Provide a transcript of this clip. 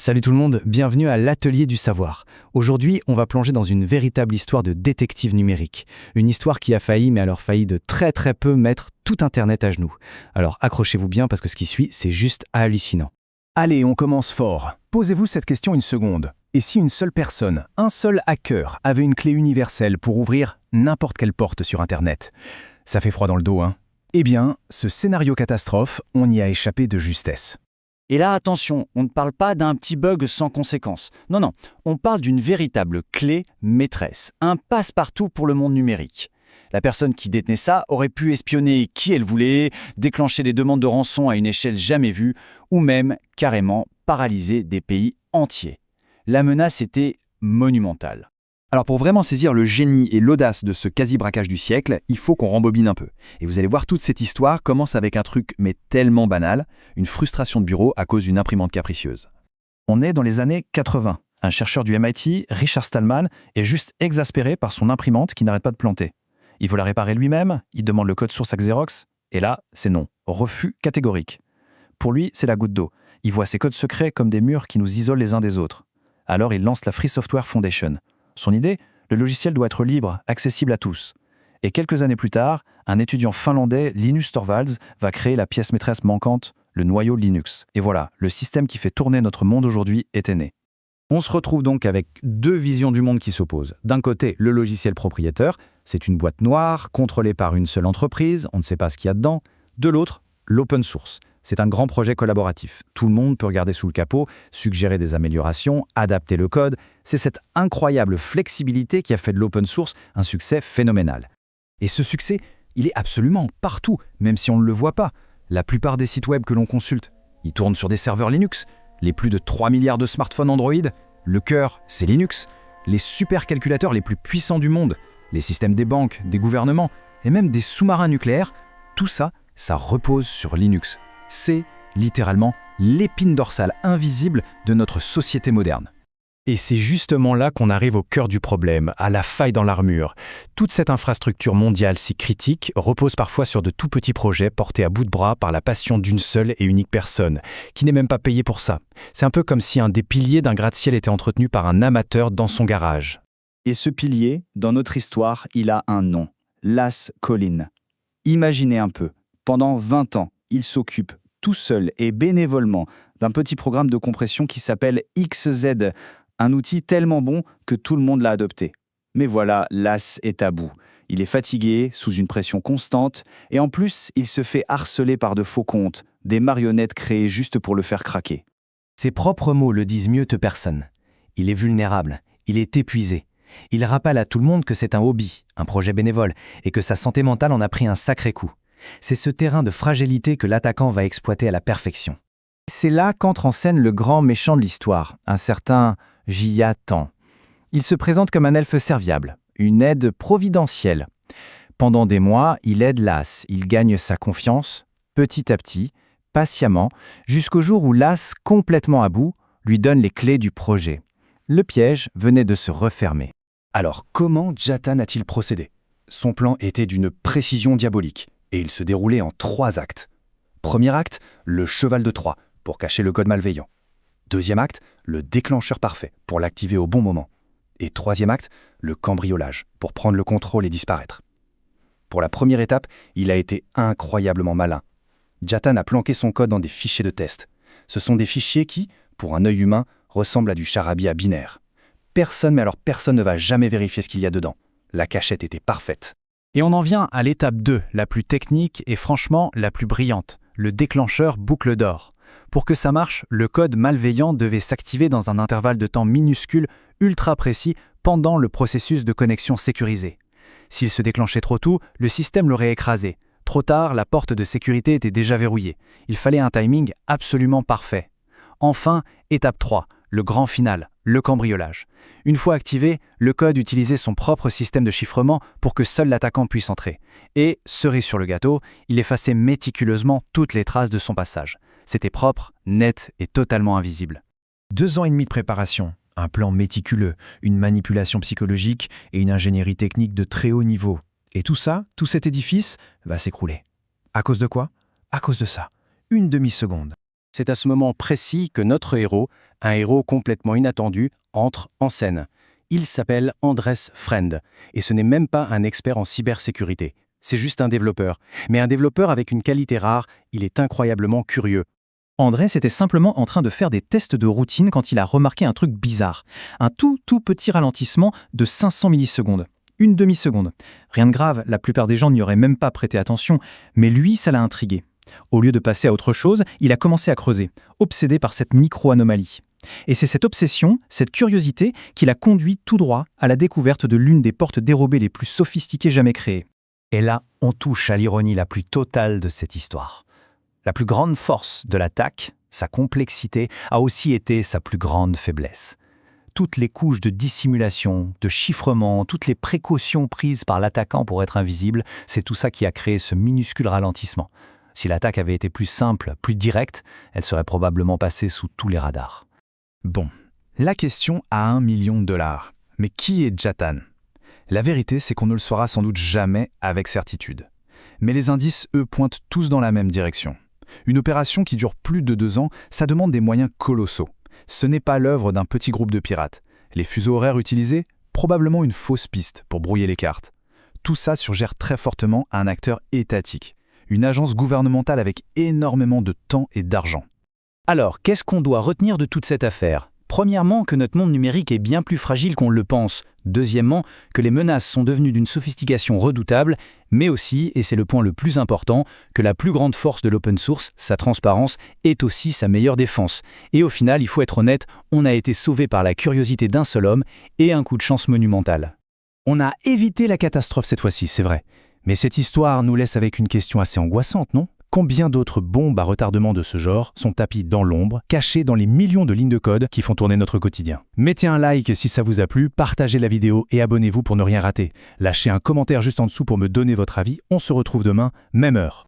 Salut tout le monde, bienvenue à l'Atelier du Savoir. Aujourd'hui, on va plonger dans une véritable histoire de détective numérique. Une histoire qui a failli, mais alors failli de très peu, mettre tout Internet à genoux. Alors accrochez-vous bien parce que ce qui suit, c'est juste hallucinant. Allez, on commence fort. Posez-vous cette question une seconde. Et si une seule personne, un seul hacker, avait une clé universelle pour ouvrir n'importe quelle porte sur Internet? Ça fait froid dans le dos, hein? Eh bien, ce scénario catastrophe, on y a échappé de justesse. Et là, attention, on ne parle pas d'un petit bug sans conséquence. Non, on parle d'une véritable clé maîtresse, un passe-partout pour le monde numérique. La personne qui détenait ça aurait pu espionner qui elle voulait, déclencher des demandes de rançon à une échelle jamais vue, ou même, carrément, paralyser des pays entiers. La menace était monumentale. Alors pour vraiment saisir le génie et l'audace de ce quasi-braquage du siècle, il faut qu'on rembobine un peu. Et vous allez voir, toute cette histoire commence avec un truc mais tellement banal, une frustration de bureau à cause d'une imprimante capricieuse. On est dans les années 80. Un chercheur du MIT, Richard Stallman, est juste exaspéré par son imprimante qui n'arrête pas de planter. Il veut la réparer lui-même, il demande le code source à Xerox, et là, c'est non. Refus catégorique. Pour lui, c'est la goutte d'eau. Il voit ces codes secrets comme des murs qui nous isolent les uns des autres. Alors il lance la Free Software Foundation. Son idée, le logiciel doit être libre, accessible à tous. Et quelques années plus tard, un étudiant finlandais, Linus Torvalds, va créer la pièce maîtresse manquante, le noyau Linux. Et voilà, le système qui fait tourner notre monde aujourd'hui était né. On se retrouve donc avec deux visions du monde qui s'opposent. D'un côté, le logiciel propriétaire, c'est une boîte noire, contrôlée par une seule entreprise, on ne sait pas ce qu'il y a dedans. De l'autre, l'open source. C'est un grand projet collaboratif. Tout le monde peut regarder sous le capot, suggérer des améliorations, adapter le code. C'est cette incroyable flexibilité qui a fait de l'open source un succès phénoménal. Et ce succès, il est absolument partout, même si on ne le voit pas. La plupart des sites web que l'on consulte, ils tournent sur des serveurs Linux. Les plus de 3 milliards de smartphones Android, le cœur, c'est Linux. Les supercalculateurs les plus puissants du monde, les systèmes des banques, des gouvernements et même des sous-marins nucléaires, tout ça, ça repose sur Linux. C'est littéralement l'épine dorsale invisible de notre société moderne. Et c'est justement là qu'on arrive au cœur du problème, à la faille dans l'armure. Toute cette infrastructure mondiale si critique repose parfois sur de tout petits projets portés à bout de bras par la passion d'une seule et unique personne, qui n'est même pas payée pour ça. C'est un peu comme si un des piliers d'un gratte-ciel était entretenu par un amateur dans son garage. Et ce pilier, dans notre histoire, il a un nom. Las Collins. Imaginez un peu, pendant 20 ans, il s'occupe tout seul et bénévolement d'un petit programme de compression qui s'appelle XZ, un outil tellement bon que tout le monde l'a adopté. Mais voilà, Las est à bout. Il est fatigué, sous une pression constante, et en plus, il se fait harceler par de faux comptes, des marionnettes créées juste pour le faire craquer. Ses propres mots le disent mieux que personne. Il est vulnérable, il est épuisé. Il rappelle à tout le monde que c'est un hobby, un projet bénévole, et que sa santé mentale en a pris un sacré coup. C'est ce terrain de fragilité que l'attaquant va exploiter à la perfection. C'est là qu'entre en scène le grand méchant de l'histoire, un certain Jiatan. Il se présente comme un elfe serviable, une aide providentielle. Pendant des mois, il aide Las, il gagne sa confiance, petit à petit, patiemment, jusqu'au jour où Las, complètement à bout, lui donne les clés du projet. Le piège venait de se refermer. Alors comment Jiatan a-t-il procédé? Son plan était d'une précision diabolique. Et il se déroulait en 3 actes. Premier acte, le cheval de Troie, pour cacher le code malveillant. Deuxième acte, le déclencheur parfait, pour l'activer au bon moment. Et troisième acte, le cambriolage, pour prendre le contrôle et disparaître. Pour la première étape, il a été incroyablement malin. Jiatan a planqué son code dans des fichiers de test. Ce sont des fichiers qui, pour un œil humain, ressemblent à du charabia binaire. Personne ne va jamais vérifier ce qu'il y a dedans. La cachette était parfaite. Et on en vient à l'étape 2, la plus technique et franchement la plus brillante, le déclencheur boucle d'or. Pour que ça marche, le code malveillant devait s'activer dans un intervalle de temps minuscule, ultra précis, pendant le processus de connexion sécurisé. S'il se déclenchait trop tôt, le système l'aurait écrasé. Trop tard, la porte de sécurité était déjà verrouillée. Il fallait un timing absolument parfait. Enfin, étape 3, le grand final, le cambriolage. Une fois activé, le code utilisait son propre système de chiffrement pour que seul l'attaquant puisse entrer. Et, cerise sur le gâteau, il effaçait méticuleusement toutes les traces de son passage. C'était propre, net et totalement invisible. 2 ans et demi de préparation, un plan méticuleux, une manipulation psychologique et une ingénierie technique de très haut niveau. Et tout ça, tout cet édifice, va s'écrouler. À cause de quoi? À cause de ça. Une demi-seconde. C'est à ce moment précis que notre héros, un héros complètement inattendu, entre en scène. Il s'appelle Andrés Friend, et ce n'est même pas un expert en cybersécurité. C'est juste un développeur. Mais un développeur avec une qualité rare, il est incroyablement curieux. Andrés était simplement en train de faire des tests de routine quand il a remarqué un truc bizarre. Un tout petit ralentissement de 500 millisecondes. Une demi-seconde. Rien de grave, la plupart des gens n'y auraient même pas prêté attention, mais lui, ça l'a intrigué. Au lieu de passer à autre chose, il a commencé à creuser, obsédé par cette micro-anomalie. Et c'est cette obsession, cette curiosité, qui l'a conduit tout droit à la découverte de l'une des portes dérobées les plus sophistiquées jamais créées. Et là, on touche à l'ironie la plus totale de cette histoire. La plus grande force de l'attaque, sa complexité, a aussi été sa plus grande faiblesse. Toutes les couches de dissimulation, de chiffrement, toutes les précautions prises par l'attaquant pour être invisible, c'est tout ça qui a créé ce minuscule ralentissement. Si l'attaque avait été plus simple, plus directe, elle serait probablement passée sous tous les radars. Bon, la question à $1 million. Mais qui est Jatan ? La vérité, c'est qu'on ne le saura sans doute jamais avec certitude. Mais les indices, eux, pointent tous dans la même direction. Une opération qui dure plus de 2 ans, ça demande des moyens colossaux. Ce n'est pas l'œuvre d'un petit groupe de pirates. Les fuseaux horaires utilisés, probablement une fausse piste pour brouiller les cartes. Tout ça suggère très fortement à un acteur étatique, une agence gouvernementale avec énormément de temps et d'argent. Alors, qu'est-ce qu'on doit retenir de toute cette affaire ? Premièrement, que notre monde numérique est bien plus fragile qu'on le pense. Deuxièmement, que les menaces sont devenues d'une sophistication redoutable, mais aussi, et c'est le point le plus important, que la plus grande force de l'open source, sa transparence, est aussi sa meilleure défense. Et au final, il faut être honnête, on a été sauvé par la curiosité d'un seul homme et un coup de chance monumental. On a évité la catastrophe cette fois-ci, c'est vrai. Mais cette histoire nous laisse avec une question assez angoissante, non ? Combien d'autres bombes à retardement de ce genre sont tapies dans l'ombre, cachées dans les millions de lignes de code qui font tourner notre quotidien ? Mettez un like si ça vous a plu, partagez la vidéo et abonnez-vous pour ne rien rater. Lâchez un commentaire juste en dessous pour me donner votre avis. On se retrouve demain, même heure.